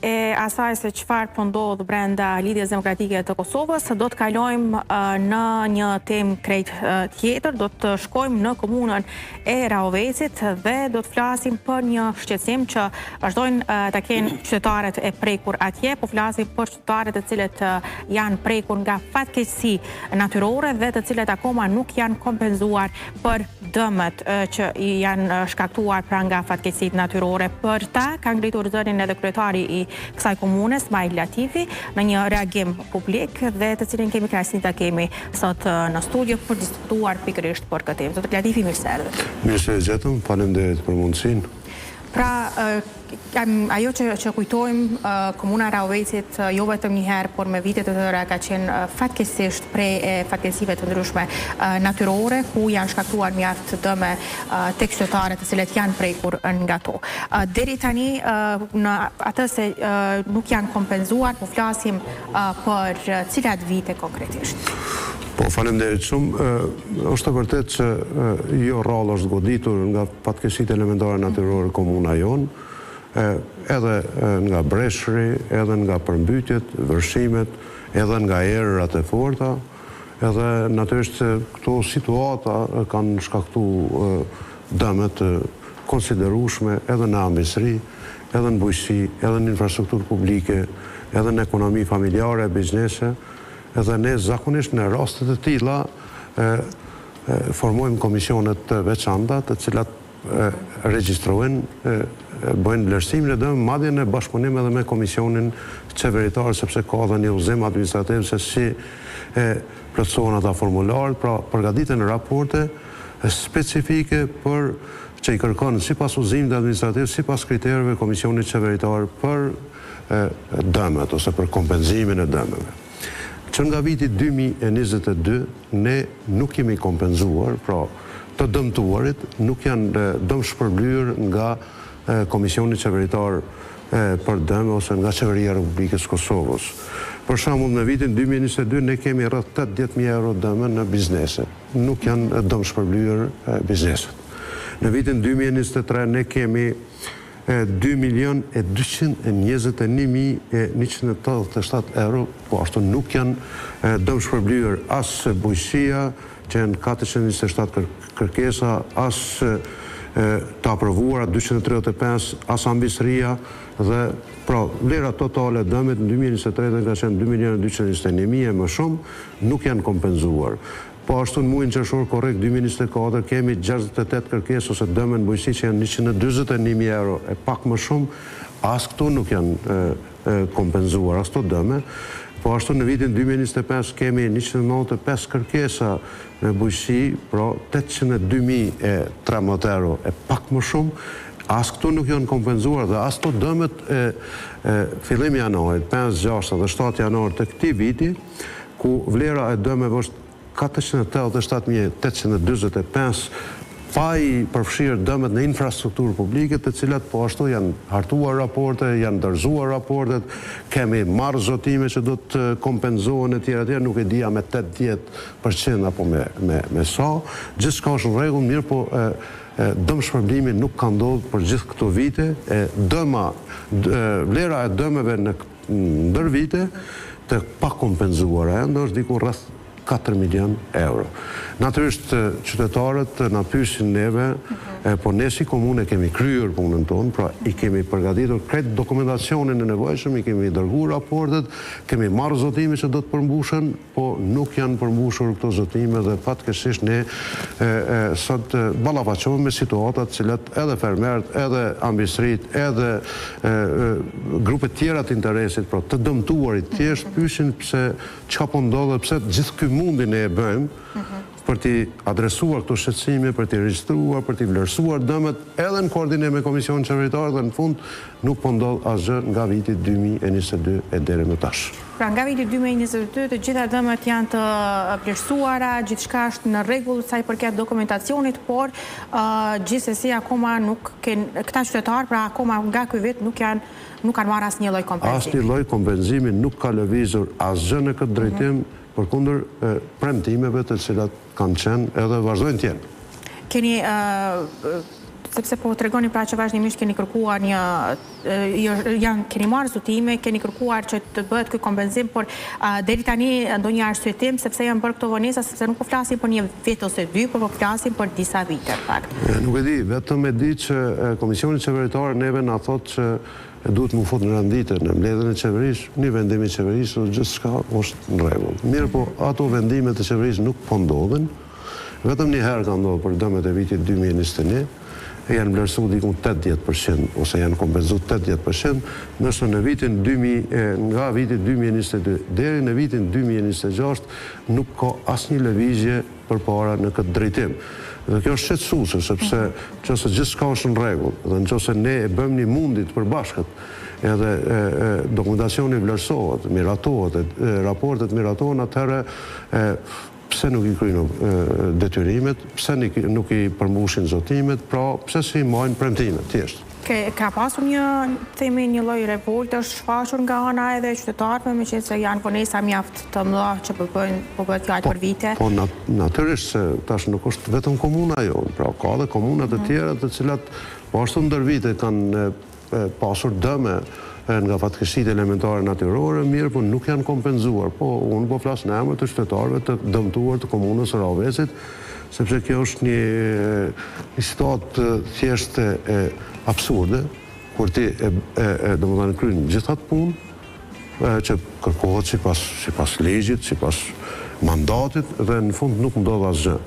e asaj se çfarë po ndodh brenda Lidhjes Demokratike të Kosovës, do të kalojmë në një temë krejt tjetër, do të shkojmë në komunën e Rahovecit dhe do të flasim për një shqetësim që vazhdojnë ta kenë qytetarët e prekur atje, po flasim për qytetarët të cilët janë prekur nga fatkeqësi natyrore dhe të cilët akoma nuk janë kompenzuar për dëmet që janë shkaktuar pra nga fatkeqësitë natyrore. Për ta ka ngritur zërin edhe kryetari i kësaj komune, Smail Latifi, në një reagim publik dhe të cilin kemi kënaqësinë ta kemi sot në studio për diskutuar pikërisht për këtë temë. Zotër Latifi, mirë se erdhët. Mirë se gjetëm, faleminderit për mundësinë. Pra, ajo që kujtojmë, komuna Rahovecit jo vetëm një herë, por me vite të tëra ka qenë fatkeqësisht prej fatkeqësive të ndryshme natyrore, ku janë shkaktuar mjaft dëme tek qytetarët të cilët janë prekur nga to. Deri tani, në atë se nuk janë kompenzuar, po flasim për cilat vite konkretisht. Po, faleminderit shumë. Është e vërtet që jo rrallë është goditur nga fatkeqësitë elementare natyrore komuna jonë, edhe nga breshri, edhe nga përmbytjet, vërshimet, edhe nga erërat e forta, edhe natyrisht këto situata kanë shkaktuar dëme të konsiderueshme edhe në ambjestëri, edhe në bujqësi, edhe në infrastrukturë publike, edhe në ekonomi familjare, biznese, edhe ne zakonisht në rastet e tilla formojmë komisionet të veçanta, të cilat regjistrojnë, bëjnë vlerësimin e dëmeve, madje në bashkëpunim edhe me komisionin qeveritar, sepse ka dhe një udhëzim administrativ se si plotësohen ata formularët, pra përgatiten raporte specifike për që i kërkon sipas udhëzimit administrativ, sipas kriterëve komisionit qeveritar për dëmet ose për kompenzimin e dëmeve. Që nga viti 2022 ne nuk jemi kompenzuar, pra të dëmtuarit nuk janë dëm shpërblyer nga Komisioni Qeveritar për dëme ose nga Qeveria e Republikës Kosovës. Për shembull, në vitin 2022 ne kemi rreth 80.000 euro dëme në biznese. Nuk janë dëm shpërblyer bizneset. Në vitin 2023 ne kemi 2.221.187 euro, po ashtu nuk janë dëm shpërblyer as bujqësia, që janë 427 kërkesa, as të aprovuara 235, as ambjestëria dhe pra vlera totale dëmet në 2023 ka qenë 2.221.000 e më shumë, nuk janë kompenzuar. Po ashtu në muajin qershor korrekt 2024 kemi 68 kërkesë ose dëme në bujqësi që janë 141.000 euro, e pak më shumë, as këto nuk janë kompenzuar, as këto dëme. Po ashtu në vitin 2025 kemi 195 kërkesa në bujqësi, pra 802.013 euro, e pak më shumë, as këto nuk janë kompenzuar dhe as këto dëmet fillim janarit, 5, 6 dhe 7 janar të këtij viti, ku vlera e dëmeve është 487.825, pa i përfshirë dëmet në infrastrukturë publike, të cilat po ashtu janë hartuar raporte, janë dorëzuar raportet, kemi marrë zotime që do të kompenzohen e tjera, nuk e dija me 80% apo me sa. Gjithçka është në rregull, mirë po dëm shpërblimi nuk ka ndodhur për gjithë këto vite, vlera e dëmeve në ndër vite të pa kompenzuara ende është diku rreth 4 milion euro. Natyrisht qytetarët na pyesin neve, po ne si komune kemi kryer punën tonë, pra i kemi përgatitur krejt dokumentacionin e nevojshëm, i kemi dërguar raportet, kemi marrë zotime që do të përmbushen, po nuk janë përmbushur këto zotime dhe fatkeqësisht ne sot ballafaqohemi me situata të cilat edhe fermerët, edhe ambjestërit, edhe grupe tjera të interesit, pra të dëmtuarit, thjesht pyesin pse çka po ndodh, pse gjithë ky mundi ne e bëjmë për t'i adresuar këto shqetësime, për t'i regjistruar, për t'i vlerësuar dëmet, edhe në koordinim me Komisionin Qeveritar dhe në fund nuk po ndodh asgjë nga viti 2022 e deri më tash. Pra nga viti 2022 të gjitha dëmet janë të vlerësuara, gjithçka është në rregull sa i përket dokumentacionit, por gjithsesi akoma nuk këta qytetarë, pra akoma nga ky vit nuk kanë marrë asnjë lloj kompenzimi. Asnjë lloj kompenzimi nuk ka lëvizur asgjë në këtë drejtim, përkundër premtimeve të cilat kanë qenë edhe vazhdojnë të jenë. Keni sepse po të regoni pra që vazhdimisht keni kërkuar keni marrë zotime, keni kërkuar që të bëhet ky kompenzim, por deri tani ndonjë arsyetim sepse janë bërë këto vonesa, sepse nuk po flasim për një vit ose dy, por po flasim për disa vite. Nuk e di, vetëm e di që Komisioni Qeveritar neve na thotë që duhet më fut në rendite në mbledhjen e qeverisë, një vendim i qeverisë, gjithçka është në rregull. Mirë, po ato vendimet e qeverisë nuk po ndodhen. Vetëm një herë ka ndodhur për dëmet e vitit 2021, janë vlerësuar diku 80% ose janë kompenzuar 80%, ndërsa në vitin nga viti 2022 deri në vitin 2026 nuk ka asnjë lëvizje përpara në këtë drejtim. Dhe kjo është shqetësuese, sepse nëse gjithçka është në rregull dhe nëse ne e bëjmë një mundi të përbashkët edhe dokumentacioni vlerësohet, miratohet, raportet miratohen, atëherë pse nuk i kryejnë detyrimet, pse nuk i përmbushin zotimet, pra pse si i marrin premtimet, thjesht. Ka pasur një lloj revolte është shfaqur nga ana edhe e qytetarëve, meqense janë vonesa mjaft të mëdha që po bëhet fjalë për vite. Po natyrisht se tash nuk është vetëm komuna jonë, pra ka edhe komunat e tjera të cilat po ashtu ndër vite kanë pasur dëme nga fatkeqësitë elementare natyrore, mirë, po nuk janë kompenzuar. Po unë po flas në emër të qytetarëve të dëmtuar të komunës së Rahovecit, sepse kjo është një situatë thjesht absurde, kur ti domethënë kryen gjithë atë punë që kërkohet sipas ligjit, sipas mandatit dhe në fund nuk ndodh asgjë.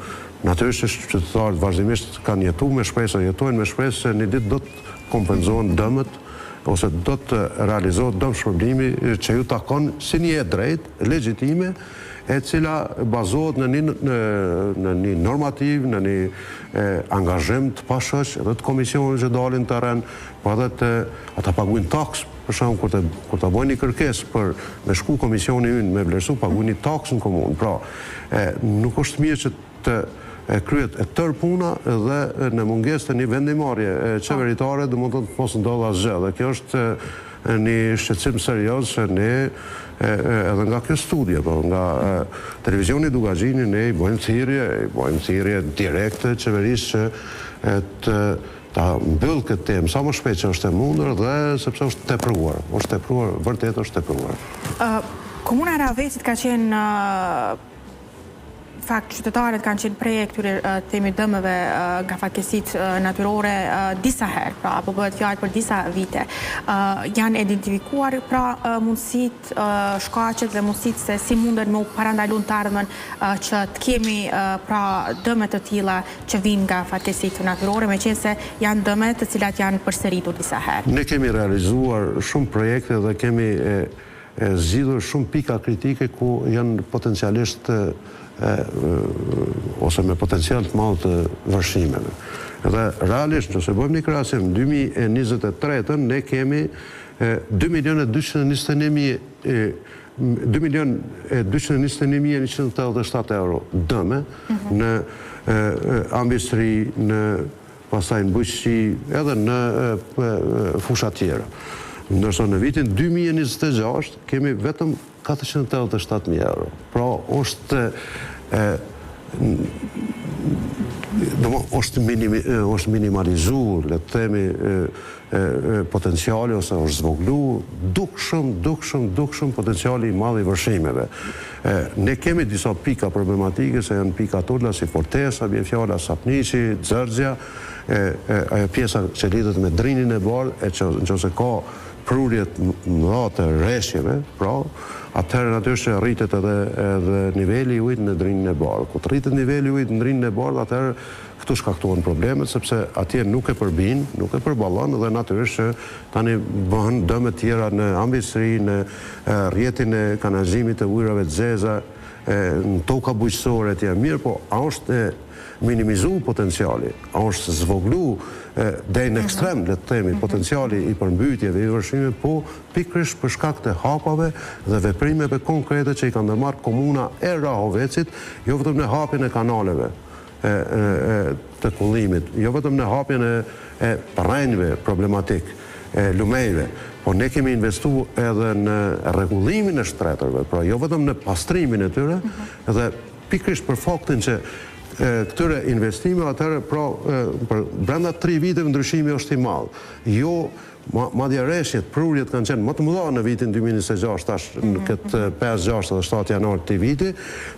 Natyrisht qytetarët vazhdimisht kanë jetuar me shpresë, jetojnë me shpresë se një ditë do të kompenzohen dëmet ose do të realizohet dëmshpërblimi që ju takon si një drejt legjitime e cila bazohet në një normativ, në një angazhim të pashoq edhe të komisionit që dalin në terren, po edhe ata paguajnë taks, për shembull kur ta bëjnë një kërkesë për me shku komisioni ynë me vlerësu, paguajnë një taks në komunë. Pra, nuk është mirë që të kryet e tërë puna dhe në mungesë të një vendimarrje qeveritare domethënë të mos ndodhë asgjë. Dhe kjo është një shqetësim serioz që ne edhe nga kjo studie, nga televizioni Dugaxhini ne i bëjmë thirrje direkte qeverisë që ta mbyll këtë temë sa më shpejt që është e mundur dhe sepse është tepruar, vërtet është tepruar. Komuna e Rahovecit ka qenë fakt, qytetarët kanë qenë prej këtyre temi dëmeve nga fatkeqësitë natyrore disa herë, pra apo bëhet fjalë për disa vite. Janë identifikuar pra mundësitë, shkaqet dhe mundësitë se si mundet me u parandaluar të ardhmen që të kemi pra dëme të tilla që vijnë nga fatkeqësitë natyrore, meqense janë dëme të cilat janë përsëritur disa herë. Ne kemi realizuar shumë projekte dhe kemi zgjidhur shumë pika kritike ku janë potencialisht ose me potencial të madh të vërshimeve. Dhe realisht, nëse bëjmë një krahasim, 2023 ne kemi 2.221.187 euro dëme në ambjestri, në pastaj në bujqësi, edhe në fusha tjera. Ndërsa në vitin 2026 kemi vetëm 487.000 euro. Pra është minimalizuar, le të themi, potenciali ose është zvoglu dukshëm potenciali i madh i vërshimeve. Ne kemi disa pika problematike, se janë pika tulla si Fortesa, bie fjala Sapniqi, Xerxha, ajo pjesa që lidhet me drinin e bardhë, nëse ka prurjet mëdha të rreshjeve, pra, atëherë natyrisht rritet edhe niveli i ujit në drinin e bardhë. Kur rritet niveli i ujit në drinin e bardhë, atëherë këtu shkaktohen problemet, sepse atje nuk e përbin, nuk e përballon dhe natyrisht që tani bëhen dëme tjera në ambjestri, në rrjetin e kanalizimit të ujrave të zeza, në toka bujqësore etj. Mirë, po a është minimizu potenciali, a është zvoglu deri në ekstrem, le të themi, potenciali i përmbytjeve i vërshimeve, po pikërisht për shkak të hapave dhe veprimeve konkrete që i ka ndërmarrë komuna e Rahovecit, jo vetëm në hapjen e kanaleve të kullimit, jo vetëm në hapjen e terrenjve problematik, lumejve, po ne kemi investu edhe në rregullimin e shtretërve, pra jo vetëm në pastrimin e tyre, dhe pikërisht për faktin që këtyre investime, atëherë për brenda 3 viteve ndryshimi është i madh. Jo, madje rreshjet, prurjet kanë qenë më të mëdha në vitin 2026, tash në këtë 5, 6 dhe 7 janar të viti,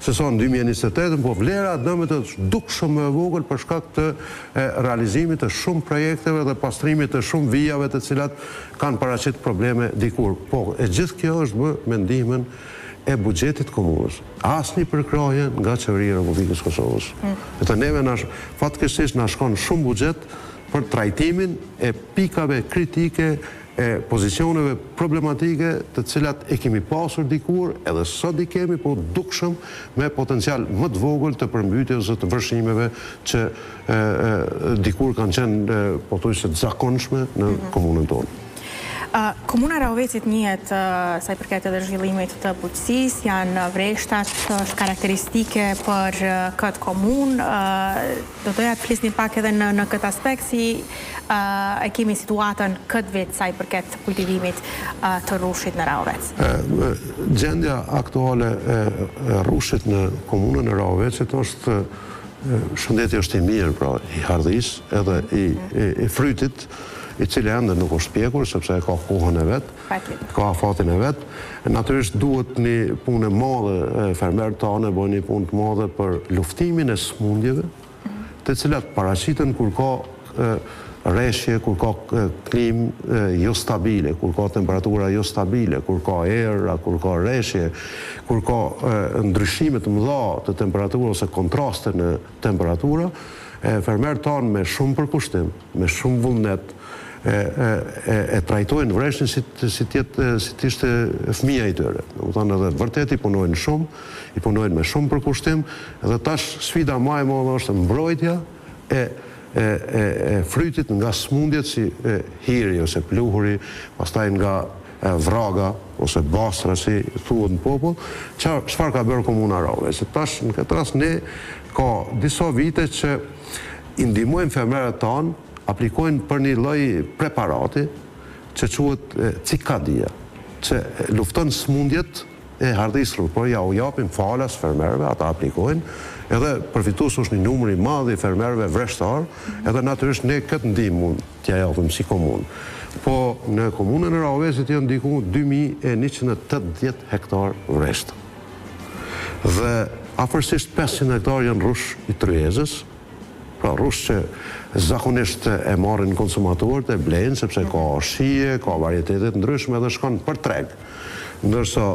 se sa në 2028, po vlera dëmet është dukshëm më e vogël për shkak të realizimit të shumë projekteve dhe pastrimit të shumë vijave të cilat kanë paraqit probleme dikur. Po, e gjithë kjo është bërë me ndihmën e buxhetit komunës. Asnjë përkraje nga qeveria e Republikës Kosovës. Të neve fatkeqësisht na shkon shumë buxhet për trajtimin e pikave kritike, e pozicioneve problematike të cilat e kemi pasur dikur, edhe sot i kemi, po dukshëm me potencial më të vogël të përmbytjes së të vërshimeve që dikur kanë qenë pothuajse të zakonshme në komunën tonë. Komuna Rahovecit njihet sa i përket edhe zhvillimit të bujqësisë, janë vreshtat është karakteristike për këtë komunë. Do doja të flisni pak edhe në këtë aspekt, si e kemi situatën këtë vit sa i përket kultivimit të rrushit në Rahovec. Gjendja aktuale e rrushit në komunën e Rahovecit është shëndeti është i mirë, pra i hardhis edhe i frytit, i cili ende nuk është pjekur, sepse ka kohën e vetë, ka afatin e vetë. Natyrisht duhet një punë e madhe, fermerët tanë bojnë një punë të madhe për luftimin e smundjeve, të cilat paraqiten kur ka rreshje, kur ka klimë jo stabile, kur ka temperatura jo stabile, kur ka erë, kur ka rreshje, kur ka ndryshime të mëdha të temperaturë ose kontraste në temperatura, fermerët tanë me shumë përkushtim, me shumë vullnet, e trajtojnë vreshin si t'ishte fëmija i tëre. Në thonë edhe vërtet i punojnë shumë, i punojnë me shumë përkushtim, edhe tash sfida më e madhe është mbrojtja e frytit nga smundjet si hiri ose pluhuri, pastaj nga vraga ose bastra si thuhet në popull, çfarë ka bërë komuna Rahovec. Tash në këtë rast ne ka disa vite që i ndihmojmë fermerët tanë, aplikojnë për një lloj preparati që quhet cikadia, që lufton smundjet e hardhisë, por ja u japim falas fermerëve, ata aplikojnë, edhe përfitues është një numër i madh i fermerëve vreshtar, edhe natyrisht ne këtë ndihmë mund t'ja japim si komunë. Po në komunën e Rahovecit janë diku 2180 hektar vreshta. Dhe afërsisht 500 hektar janë rrush i tryezës, pra rrush që zakonisht e marrin konsumatorët, e blejnë, sepse ka shije, ka varietetet ndryshme dhe shkon për treg. Ndërsa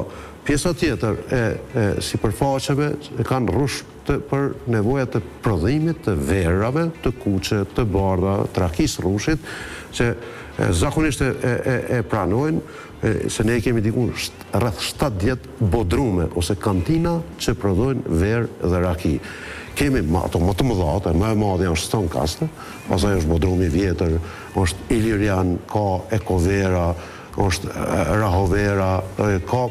pjesa tjetër e sipërfaqeve kanë rrush për nevojat të prodhimit të verrave, të kuqe, të bardha, trakis rrushit, që zakonisht e pranojnë, se ne kemi diku rreth 70 bodrume ose kantina që prodhojnë verë dhe raki. Kemi ato më të mëdha, më e madhe është Stonkastër, pastaj është bodrumi vjetër, është Ilirian, ka Ekovera, është Rahovera, ka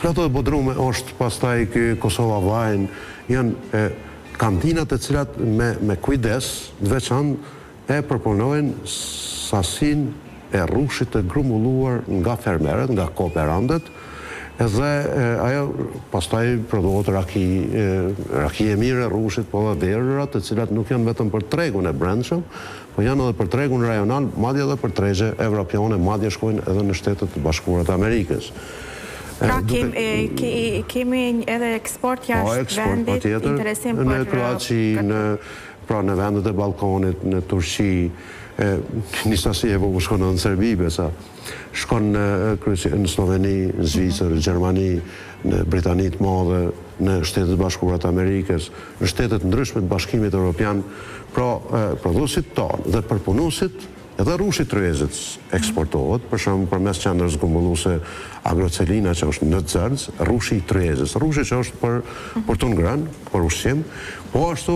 plato dhe bodrume është pastaj ky Kosova Wine, janë kantinat e cilat me kujdes të veçantë e përpunojnë sasin e rrushit të grumbulluar nga fermerët, nga kooperantet, edhe ajo pastaj prodhohet raki e mirë e rrushit, po dhe verërat, të cilat nuk janë vetëm për tregun e brendshëm, po janë edhe për tregun rajonal, madje edhe për tregje evropiane, madje shkojnë edhe në Shtetet Bashkuara të Amerikës. Pra kemi edhe eksport jashtë vendit, interesim për... Në Kroaci, në vendet e Ballkanit, në Turqi, një sasi e vogël shkon në Serbi, besa. Shkon në Sloveni, në Zvicër, në Gjermani, në Britani të Madhe, në Shtetet Bashkuara të Amerikës, në shtetet ndryshme të Bashkimit Evropian, pra prodhuesit tanë dhe përpunuesit, edhe rrushi tryezit eksportohet, për shembull përmes qendrës grumbulluese Agrocelina që është në Zërz, rrushi i tryezës, rrushi që është për të ngrënë, për ushqim, po ashtu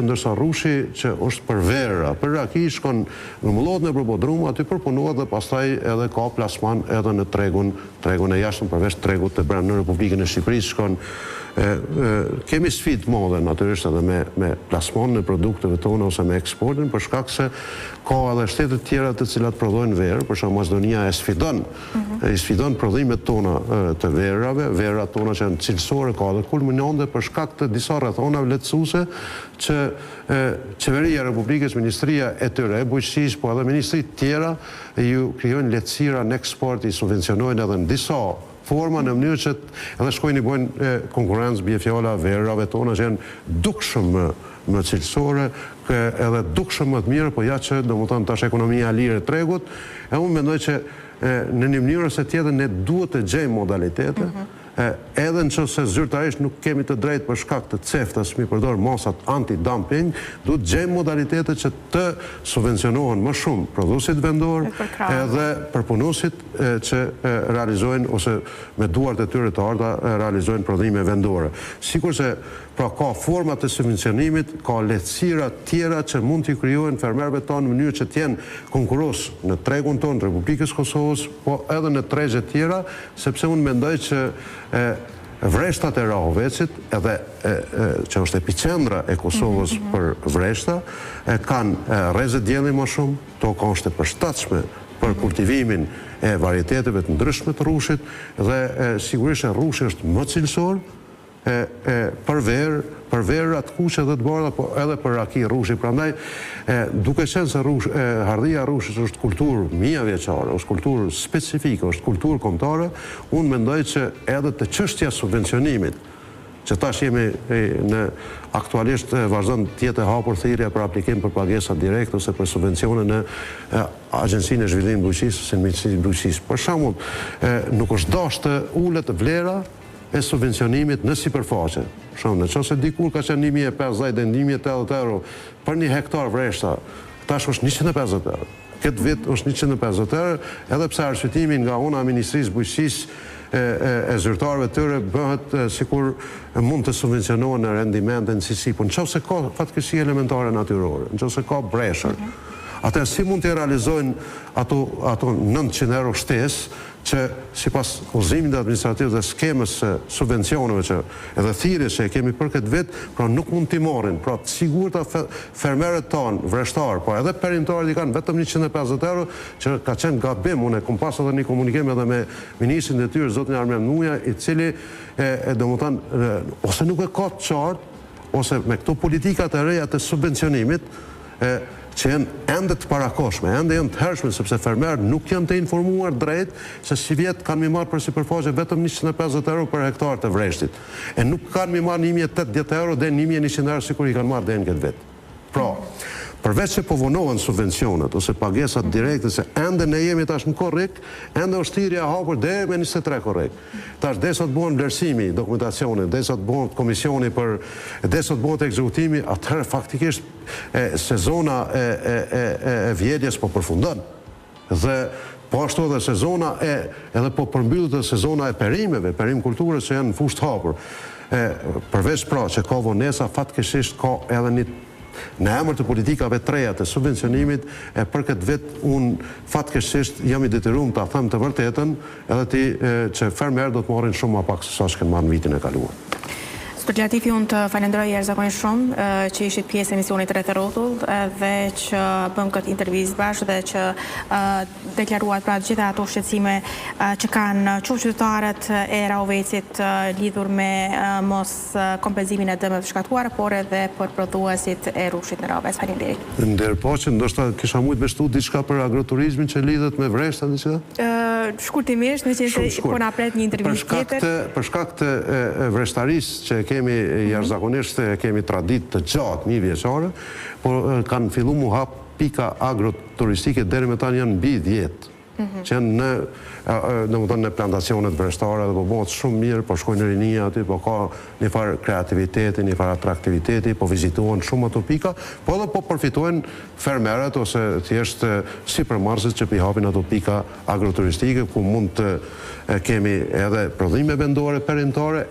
ndërsa rrushi që është për vera, për raki shkon grumbullohet në bodrum, aty përpunohet dhe pastaj edhe ka plasman edhe në tregun e jashtëm, përveç tregut të brenda në Republikën e Shqipërisë shkon Kemi sfidë madhe natyrisht edhe me plasmonin e produkteve tona ose me eksportin, për shkak se ka edhe shtete tjera të cilat prodhojnë verë, për shkak Maqedonia e sfidon prodhimet tona të verave, verat tona që janë cilësore, ka edhe kulminonte për shkak të disa rrethonave lehtësuese që Qeveria e Republikës, Ministria e tyre, e Bujqësisë, po edhe ministrit tjera ju krijojnë lehtësira në eksport, i subvencionojnë edhe në disa forma në mënyrë që edhe shkojnë i bojnë konkurrencë bie fjala verave tona që janë dukshëm më cilësore, edhe dukshëm më të mirë, po ja që domethënë tash ekonomia lirë e tregut, e unë mendoj që në një mënyrë ose tjetër ne duhet të gjejmë modalitete, edhe në qëse zyrtarisht nuk kemi të drejtë për shkak të ceftas, mi përdor masat anti-dumping, duhet të gjejmë modalitete që të subvencionohen më shumë prodhuesit vendor edhe përpunuesit që realizojnë ose me duart e tyre të arta realizojnë prodhime vendore. Sikurse pra ka forma të subvencionimit, ka lehtësira tjera që mund t'i krijohen fermerëve tonë në mënyrë që t'jenë konkurrues në tregun tonë të Republikës Kosovës, po edhe në tregje tjera, sepse unë mendoj që vreshtat e Rahovecit, edhe që është epicendra e Kosovës për vreshta, kanë rrezë dielli më shumë, toka është e përshtatshme për kultivimin e varieteteve të ndryshme të rrushit, dhe sigurisht rrushi është më cilësor, për verë atë kuqe dhe të bardha, po edhe për raki rrushi. Prandaj, duke qenë se hardhia rrushit është kulturë mia vjeçare, është kulturë specifike, është kulturë kombëtare, unë mendoj që edhe të çështja subvencionimit, që tash jemi në aktualisht vazhdon të jetë e hapur thirrja për aplikim për pagesa direkte ose për subvencione në Agjencinë e Zhvillimit Bujqësisë ose në Ministrinë e Bujqësisë. Për shembull, nuk është dashur të ulet vlera e subvencionimit në sipërfaqe. Shumë, nëse dikur ka qenë 1.500 dhe 1.080 euro për një hektar vreshta, tash është 150 euro. Këtë vit është 150 euro, edhe pse arsyetimi nga ana e Ministrisë Bujqësisë e zyrtarëve tyre bëhet sikur mund të subvencionohen në rendimente në cilësi, por nëse ka fatkeqësi elementare natyrore, nëse ka breshër, atëherë si mund të realizojnë ato 900 euro shtesë që sipas udhëzimit administrativ dhe skemës së subvencioneve që edhe thirrjes që e kemi për këtë vit, pra nuk mund t'i marrin. Pra të sigurta fermerët tonë, vreshtarë, po edhe perimtarët i kanë vetëm 150 euro, që ka qenë gabim. Unë kam pasur edhe një komunikim edhe me ministrin e tyre, zotin Armen Nuja, i cili domethënë ose nuk e ka të qartë, ose me këto politikat e reja të subvencionimit, që janë ende të parakoshme, ende janë të hershme, sepse fermerët nuk janë të informuar drejt se si vjet kanë mi marrë për sipërfaqe vetëm 150 euro për hektar të vreshtit. E nuk kanë mi marrë 1.800 euro dhe 1.100 euro sikur i kanë marrë dhe në këtë vit. Pra, përveç që po vonohen subvencionet ose pagesat direkte, se ende ne jemi tash në korrik, ende është thirrja e hapur deri me 23 korrik. Tash derisa të bëhen vlerësimi, dokumentacionit, derisa të bëhen komisioni derisa të bëhet ekzekutimi, atëherë faktikisht sezona e vjedhjes po përfundon. Dhe po ashtu edhe sezona edhe po përmbyllet sezona e perimeve, perim kulturës që janë në fushë të hapur. Përveç pra që ka vonesa, fatkeqësisht ka edhe në emër të politikave të reja të subvencionimit, për këtë vit unë fatkeqësisht jam i detyruar ta them të vërtetën, edhe që fermerët do të marrin shumë më pak se sa që kanë marrë në vitin e kaluar. Zotër Latifi, unë të falenderoj jashtëzakonisht shumë që ishit pjesë e emisionit Rreth e Rrotull dhe që bëm këtë intervistë bashkë dhe që deklaruat pra gjitha ato shqetësime që kanë qoftë qytetarët e Rahovecit lidhur me mos kompenzimin e dëmeve të shkaktuara, por edhe për prodhuesit e rrushit në Rahovec. Faleminderit. Ndërpoqë, ndoshta kisha mujt me shtu diçka për agroturizmin që lidhet me vreshta diçka? Shkurtimisht, në që po na pret një intervistë tjetër. Për shkak të vreshtarisë që kemi jashtëzakonisht kemi traditë të gjatë, një vjeçare, por kanë filluar mu hap pika agroturistike deri më tani janë mbi 10. Që janë në plantacionet vreshtare dhe po bëhet shumë mirë, po shkojnë në rini aty, po ka një farë kreativiteti, një farë atraktiviteti, po vizitohen shumë ato pika, po edhe po përfitojnë fermerët ose thjesht sipërmarrësit që i hapin ato pika agroturistike ku mund të kemi edhe prodhime vendore perimtare,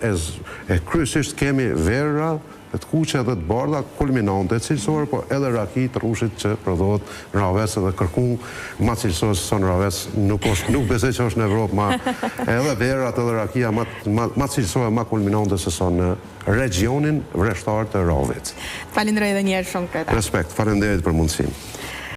kryesisht kemi verra, të kuqe dhe të bardha kulminante cilësore, po edhe raki të rrushit që prodhohet në Raves edhe kërkun ma cilësore se son Raves nuk besoj që është në Evropë edhe verat edhe rakia ma cilësore, ma kulminante se son në regionin vreshtar të Ravec. Falenderoj edhe njerë shumë këta. Respekt, falenderit për mundësim.